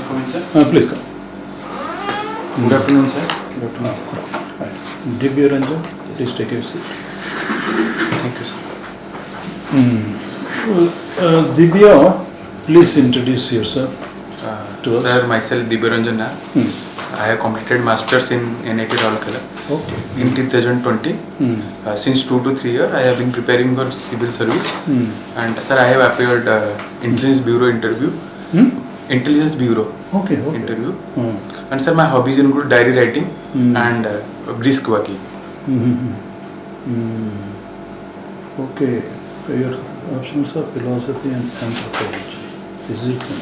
come in, sir? Please come. Good afternoon, sir. Good afternoon. Hi. Dibya, Ranjan, please take your seat. Thank you, sir. Dibya, please introduce yourself to us. Sir, myself Dibya Ranjan. I have completed masters in NIT Rourkela Okay. in 2020. Since 2 to 3 years, I have been preparing for civil service. And sir, I have appeared Intelligence Bureau interview. Intelligence Bureau Okay. interview. And sir, my hobbies include diary writing and brisk walking. Okay. So your options are philosophy and anthropology, physics and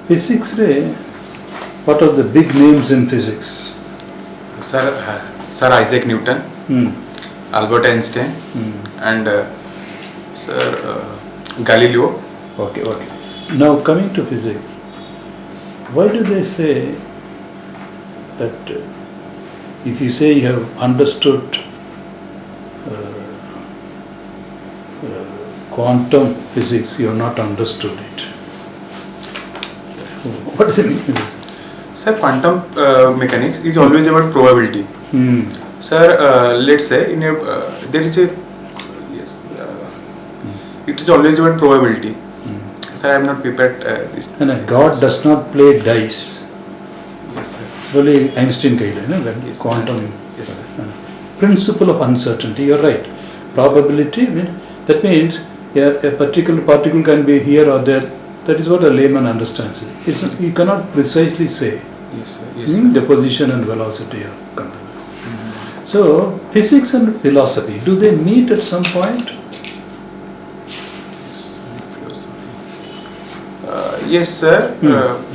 physics. What are the big names in physics? Sir Isaac Newton, Albert Einstein, and Sir Galileo. Okay. Now coming to physics, why do they say that if you say you have understood quantum physics, you have not understood it? What does it mean? Sir, quantum mechanics is always about probability. Sir, let's say in a there is a it is always about probability. Sir, I am not prepared this. And God does not play dice. Yes, sir. Only Einstein kind, Yes, quantum. Yes, sir. Principle of uncertainty. You're right. Probability. That means a particular particle can be here or there. That is what a layman understands. You cannot precisely say Yes, sir. Yes, sir. the position and velocity of something. So physics and philosophy, do they meet at some point? Yes, sir.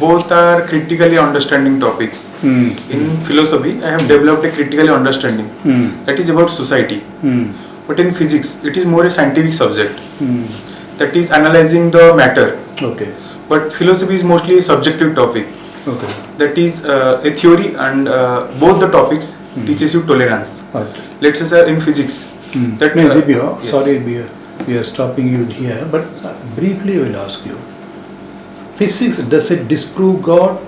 Both are critically understanding topics. In philosophy, I have developed a critically understanding that is about society. But in physics, it is more a scientific subject that is analyzing the matter. Okay. But philosophy is mostly a subjective topic. Okay. That is a theory, and both the topics teaches you tolerance. Okay. Let's say, sir, in physics. That Dibya, yes. sorry, we are stopping you here, but briefly I will ask you. Physics, does it disprove God?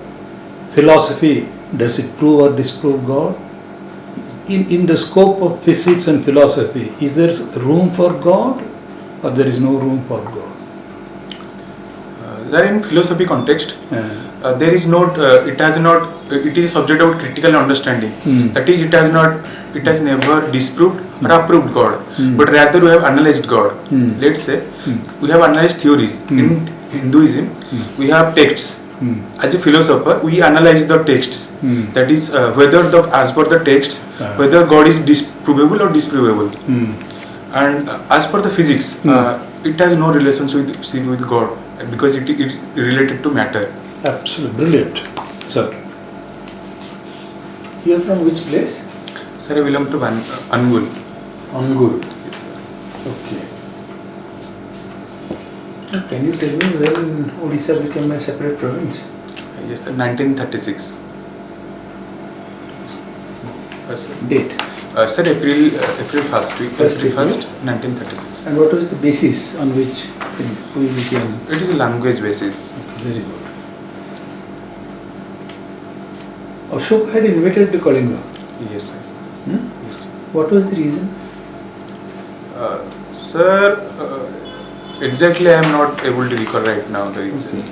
Philosophy, does it prove or disprove God? In the scope of physics and philosophy, is there room for God or there is no room for God? Sir, in philosophy context, there is not. It has not. It is a subject of critical understanding. That is, it has never disproved or approved God, but rather we have analyzed God. Let's say we have analyzed theories. In Hinduism, we have texts. As a philosopher, we analyze the texts. That is, whether as per the text, whether God is disprovable or disprovable. And as per the physics, it has no relationship with God because it is related to matter. Absolutely brilliant, sir. You are from which place? Sir, I belong to Angul. Angul. Yes, sir. Okay. Can you tell me when Odisha became a separate province? Yes, sir. 1936. Date? Sir, April 1st, April 1st, 1936. And what was the basis on which we became? It is a language basis. Okay, very good. Ashok had invaded the Kalinga. Yes, sir. Yes, sir. What was the reason? Sir, exactly I am not able to recall right now the reason.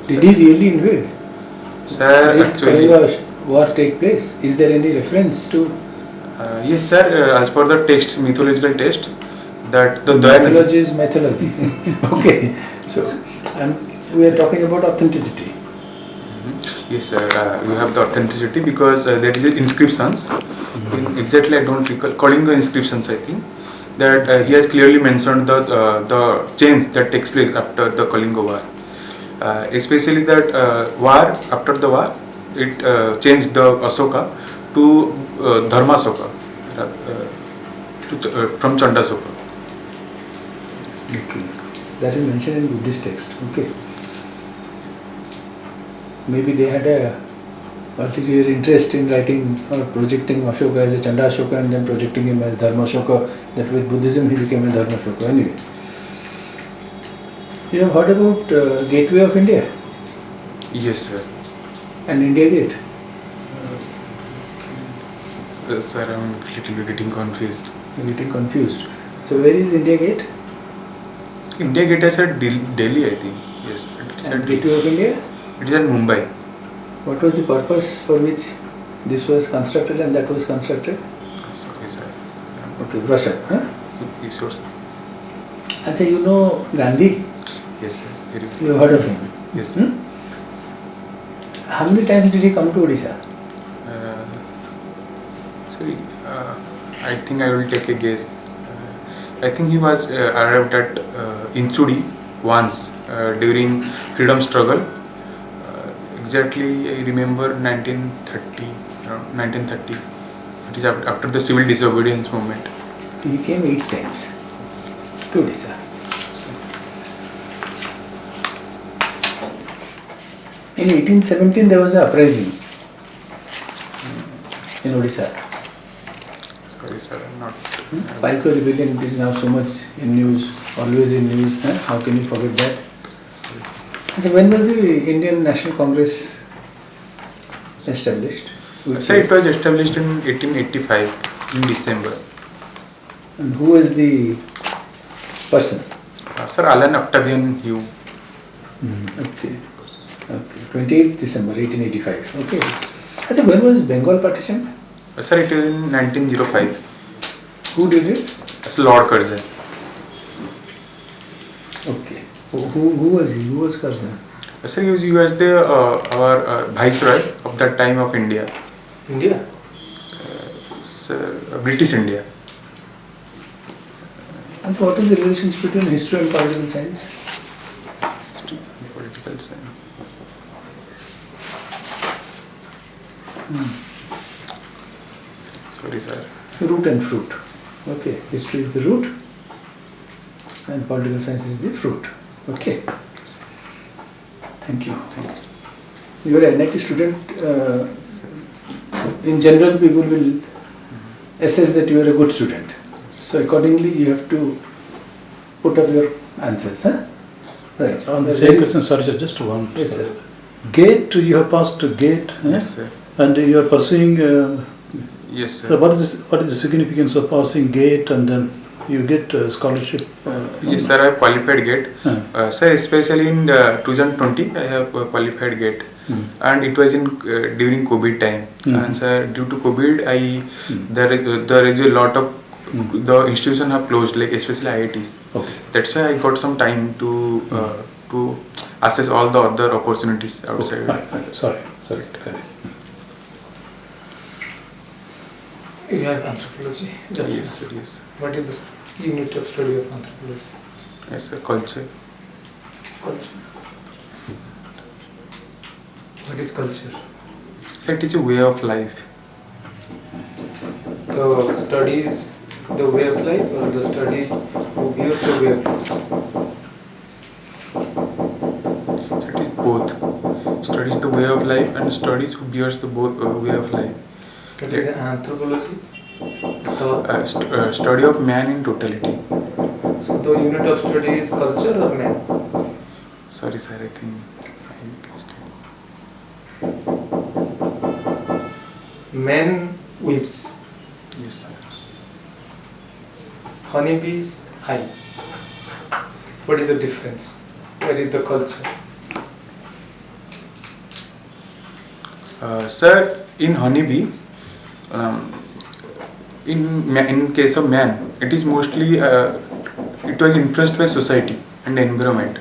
Did he really invade? Sir, Did actually, Kalinga war take place? Is there any reference to? yes, sir. As per the text, mythological text, that the Mythology is mythology. Okay, so we are talking about authenticity. Yes, sir. You have the authenticity because there is inscriptions. Exactly, I don't recall. Kalinga inscriptions, I think that he has clearly mentioned the change that takes place after the Kalinga war. Especially that war, after the war, it changed the Asoka to Dharmasoka, from Chandasoka. Okay. That is mentioned in Buddhist text. Okay. Maybe they had a particular interest in writing or projecting Ashoka as a Chandasoka and then projecting him as Dharmashoka. That with Buddhism he became a Dharmashoka. Anyway. You have heard about Gateway of India Yes, sir. and India Gate? Sir, I'm little bit getting confused. You're getting confused. So where is India Gate? India Gate is at Delhi, I think. Yes, it is And at Gateway of India? It is at Mumbai. What was the purpose for which this was constructed and that was constructed? Sorry, sir. Okay, brush up. Huh? Yes, sir. Acha, you know Gandhi? Yes, sir. Very good. You have heard of him? Yes, sir. How many times did he come to Odisha? Sorry, I think I will take a guess. I think he was arrived at Inchudi once during freedom struggle. Exactly, I remember 1930, around 1930. It is after the civil disobedience movement. He came 8 times to Odisha. In 1817 there was an uprising in Odisha. Sorry, sir, I'm not. Paiko rebellion, it is now so much in news, always in news. Huh? How can you forget that? So when was the Indian National Congress established? Sir, it was established in 1885 in December. And who was the person? Sir, Alan Octavian Hugh. Okay. Okay. 28th December 1885. Okay. So when was Bengal partition? Sir, it was in 1905. Who did it? It's Lord Curzon. Okay. Who was he? Who was Curzon? Sir, he was the our viceroy of that time of India. India? British India. And so what is the relationship between history and political science? History and political science. Sorry, sir. Root and fruit. Okay. History is the root and political science is the fruit. Okay. Thank you. You are an NIT student. In general, people will assess that you are a good student. So accordingly, you have to put up your answers. Huh? Right. On the same question, sorry sir, just one. Yes, sir. GATE, you have passed GATE, Yes, sir. and you are pursuing. Yes, So sir. what is the significance of passing GATE and then you get scholarship? Yes, sir. I have qualified GATE. Sir, especially in 2020, I have qualified GATE, and it was in during COVID time. And sir, due to COVID, there is a lot of the institution have closed, like especially IITs. Okay. That's why I got some time to assess all the other opportunities outside. Fine. Sorry. Correct. You have anthropology. Yes, sir. Yes. What is the unit of study of anthropology? Yes, sir. Culture. Culture. What is culture? Sir, it is a way of life. The studies the way of life or the studies who gives the way of life? So it is both. Studies the way of life and studies who bears the way of life. That is anthropology. At all. Study of man in totality. So the unit of study is culture or man? Sorry, sir. I think Man weaves. yes, sir. Honeybees hive. What is the difference? Where is the culture? Sir, in honeybee, in case of man, it is mostly it was influenced by society and environment.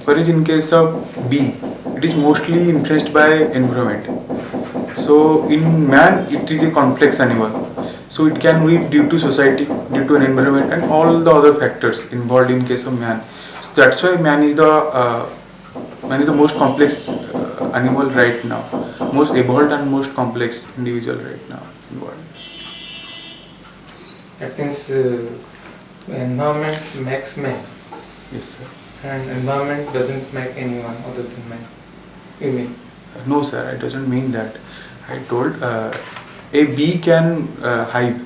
Whereas in case of bee, it is mostly influenced by environment. So in man, it is a complex animal. So it can weave due to society, due to an environment, and all the other factors involved in case of man. So that's why man is the most complex animal right now, most evolved and most complex individual right now in the world. That means environment makes man Yes, sir. and environment doesn't make anyone other than man. You mean? No, sir, it doesn't mean that. I told a bee can hive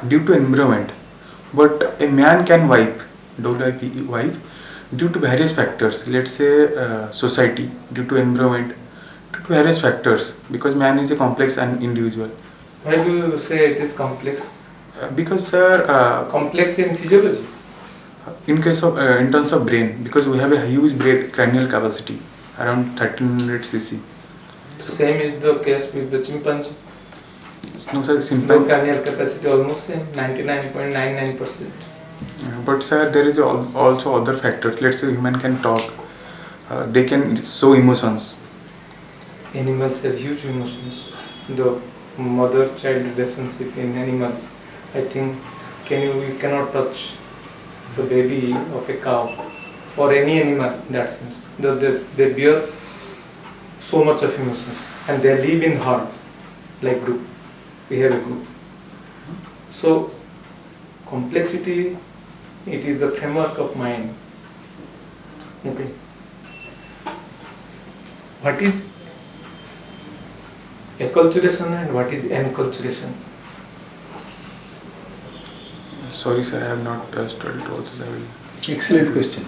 due to environment, but a man can wife, wife Due to various factors, let's say society, due to environment, due to various factors, because man is a complex and individual. Why do you say it is complex? Because sir, Complex in physiology. in terms of brain, because we have a huge brain cranial capacity around 1300 cc. Same is the case with the chimpanzee. No sir, The simple. cranial capacity almost same, 99.99%. But sir, there is also other factors. Let's say human can talk, they can show emotions. Animals have huge emotions. The mother-child relationship in animals, I think, you cannot touch the baby of a cow or any animal in that sense. They bear so much of emotions and they live in herd, like group. We have a group. So complexity, it is the framework of mind. Okay. What is acculturation and what is enculturation? Sorry sir, I have not studied all this. I will. Excellent question.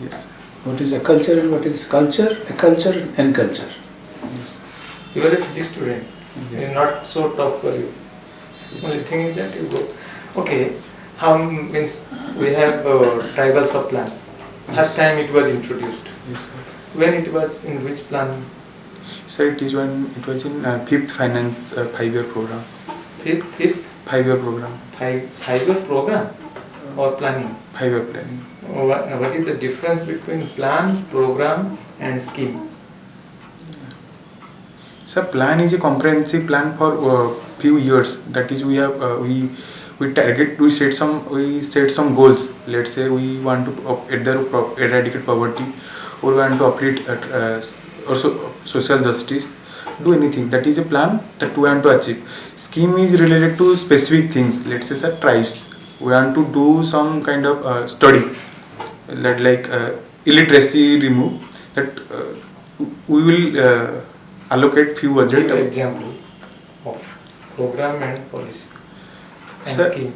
Yes. What is a culture and what is culture? A culture and culture. Yes. You are a physics student. Yes. It's not so tough for you. Yes. Only thing is that you go. Okay. How means we have tribals of plan. First time it was introduced. Yes, sir. When it was in which plan? Sir, it was in fifth finance 5-year program. Fifth 5-year program. 5-year program or planning. 5-year planning. What is the difference between plan, program, and scheme? Sir, plan is a comprehensive plan for few years. That is, we set some goals. Let's say we want to either eradicate poverty, or we want to uplift also social justice. Do anything. That is a plan that we want to achieve. Scheme is related to specific things. Let's say, sir, tribes. We want to do some kind of study, that like illiteracy remove. That we will allocate few budget. Give example of program and policy and Sir, scheme.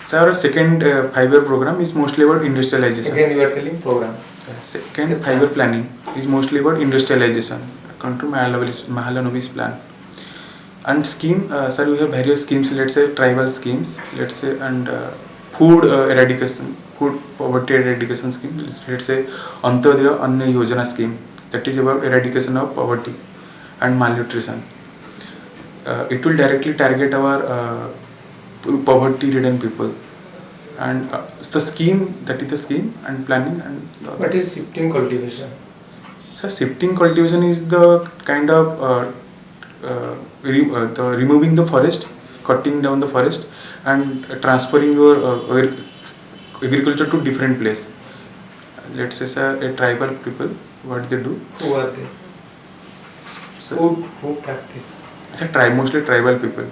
So our second 5-year program is mostly about industrialization. Again, you are telling program. Second 5-year planning is mostly about industrialization. According to Mahalanobis plan. And scheme, sir, we have various schemes. Let's say tribal schemes. Let's say and food eradication, food poverty eradication scheme. Let's say Antyodaya Anna Yojana scheme. That is about eradication of poverty and malnutrition. It will directly target our poverty-ridden people. And it's the scheme, that is the scheme and planning. And What is shifting cultivation? so shifting cultivation is the kind of removing the forest, cutting down the forest, and transferring your agriculture to different place. Let's say, sir, a tribal people, what they do? Who are they? So, Who practice? it's mostly tribal people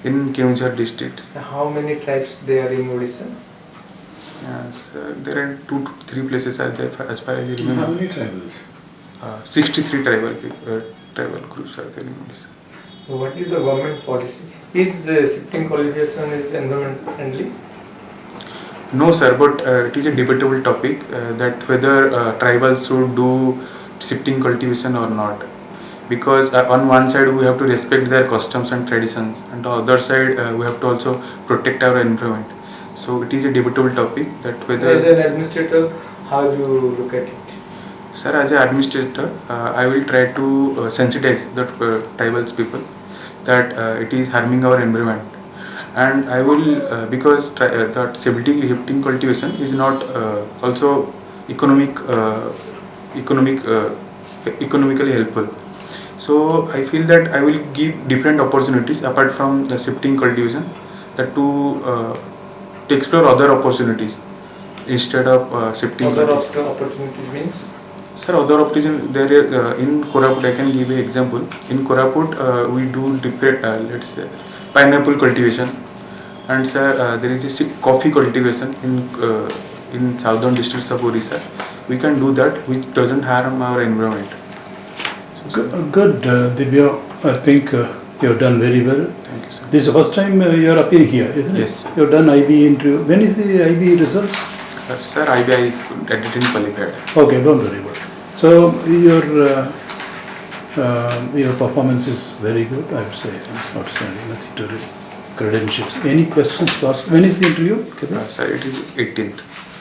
in Keonjhar districts. How many tribes there are in Odisha? So there are 2 to 3 places are there as far as I remember. How many tribals? 63 tribal groups are there in Odisha. So what is the government policy? Is shifting cultivation is environment friendly? No sir, but it is a debatable topic that whether tribals should do shifting cultivation or not. Because on one side we have to respect their customs and traditions, and the other side we have to also protect our environment. So it is a debatable topic that whether... As an administrator, how do you look at it? Sir, as an administrator, I will try to sensitize the tribals people that it is harming our environment. And I will, because that shifting cultivation is not also economically helpful. So I feel that I will give different opportunities apart from the shifting cultivation, that to explore other opportunities instead of shifting. Other opportunities means? Sir, other opportunities there in Koraput. I can give an example. In Koraput, we do different, let's say, pineapple cultivation, and sir, there is a coffee cultivation in southern districts of Odisha. We can do that, which doesn't harm our environment. Good, Dibya. I think you have done very well. Thank you, sir. This is the first time you are appearing here, isn't it? Yes. You have done IB interview. When is the IB results? Sir, I didn't qualify. Okay, don't worry about it. So your performance is very good, I would say. It's outstanding, nothing to read. Credentials. Any questions to ask? When is the interview? Sir, it is 18th.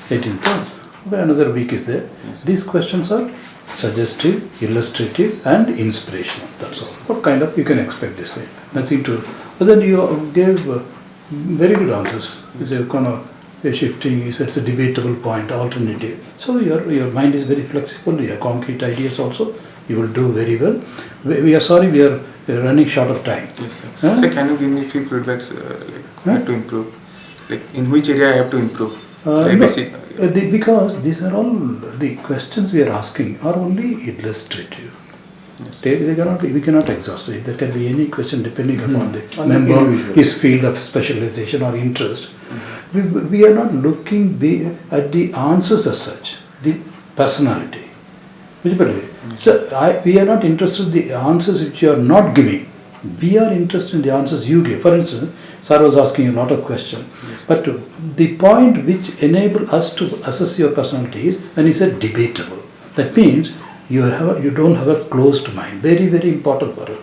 18th. Okay, another week is there. Yes. These questions are suggestive, illustrative and inspirational. That's all. What kind of you can expect this way. Nothing to. But then you gave very good answers. You said kind of shifting, you said it's a debatable point, alternative. So your mind is very flexible, you have concrete ideas also. You will do very well. We are sorry, we are running short of time. Yes, sir. Huh? So can you give me few feedbacks like to improve? Like in which area I have to improve? Like basic. Because these are all the questions we are asking are only illustrative. Yes. We cannot exhaust it. There can be any question depending upon the On the member, individual. his field of specialization or interest. We are not looking at the answers as such, the personality. So we are not interested in the answers which you are not giving. We are interested in the answers you give. For instance, Sir was asking a lot of questions. Yes. But the point which enable us to assess your personality is when he said debatable. That means you don't have a closed mind. Very, very important for us.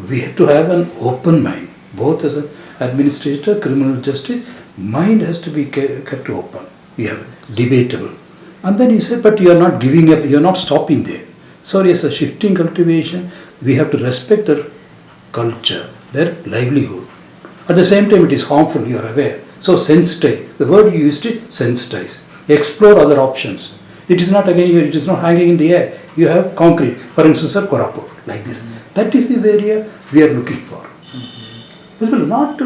We have to have an open mind. Both as an administrator, criminal justice, mind has to be kept open. You have debatable. And then he said, but you are not giving up, you are not stopping there. So yes, a shifting cultivation, we have to respect their culture, their livelihood. At the same time, it is harmful, you are aware. So sensitize, the word you used it, sensitize. Explore other options. It is not hanging in the air. You have concrete. For instance, a Koraput, like this. That is the area we are looking for. Not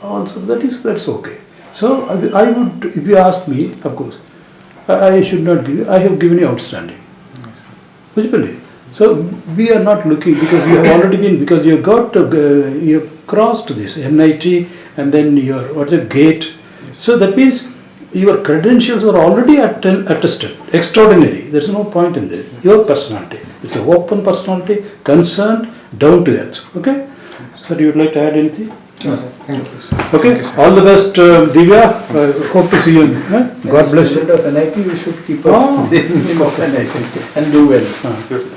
also, that's okay. So I would, if you ask me, of course, I should not give you, I have given you outstanding. So we are not looking, because you have already been, because you got you have crossed this NIT and then your gate. Yes. So that means your credentials are already attested. Extraordinary. There is no point in this. Your personality. It's an open personality, concerned, down to earth. Okay? Sir, you would like to add anything? No, sir. Thank you. Okay. Thank you, sir. All the best, Dibya. Hope to see you. God bless you. Student of NIT, we should keep Ah. up the name of NIT and do well. Sure, sir.